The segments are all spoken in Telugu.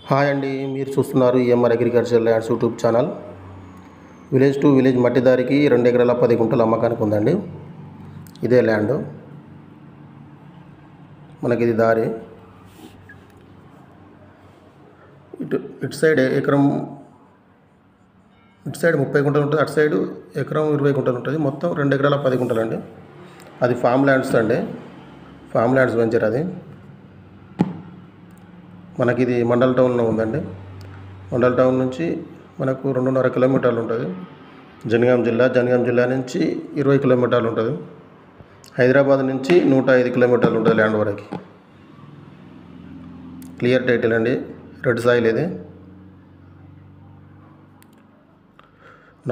హాయ్ అండి, మీరు చూస్తున్నారు EMR agriculture lands YouTube channel. Village to village మట్టి దారికి 2 ఎకరాల 10 గుంటలు అమ్మకానికి ఉందండి. ఇదే ల్యాండ్ మనకి. ఇది దారి ఇటు సైడ్ ఎకరం, ఇటు సైడ్ 30 గుంటలు ఉంటుంది, అటు సైడ్ ఎకరం 20 గుంటలు ఉంటుంది. మొత్తం 2 ఎకరాల 10 గుంటలు అండి. అది ఫామ్ ల్యాండ్స్ అండి, ఫామ్ ల్యాండ్స్ వెంచర్. అది మనకి ఇది మండల్ టౌన్లో ఉందండి. మండల్ టౌన్ నుంచి మనకు 2.5 కిలోమీటర్లు ఉంటుంది. జనగాం జిల్లా నుంచి 20 కిలోమీటర్లు ఉంటుంది. హైదరాబాద్ నుంచి 105 కిలోమీటర్లు ఉంటుంది ల్యాండ్ వరకు. క్లియర్ టైటిల్ అండి, రెడ్ సాయిల్. ఇది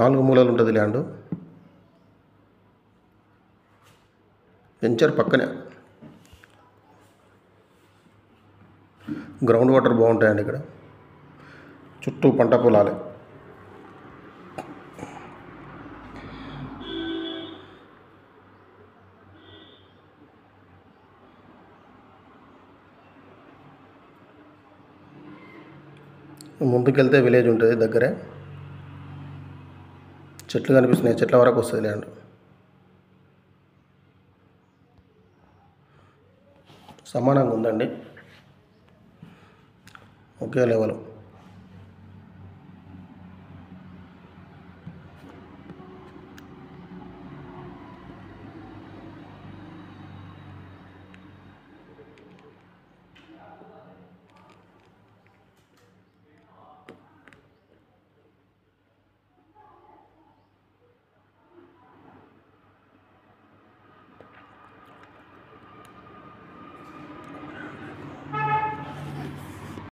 4 మూలలు ఉంటుంది ల్యాండ్. వెంచర్ పక్కనే. గ్రౌండ్ వాటర్ బాగుంటాయండి ఇక్కడ. చుట్టూ పంట పొలాలే. ముందుకెళ్తే విలేజ్ ఉంటుంది దగ్గరే. చెట్లు కనిపిస్తున్నాయి, చెట్ల వరకు వస్తుంది ల్యాండ్. సమానంగా ఉందండి, ఒకే లెవెల్.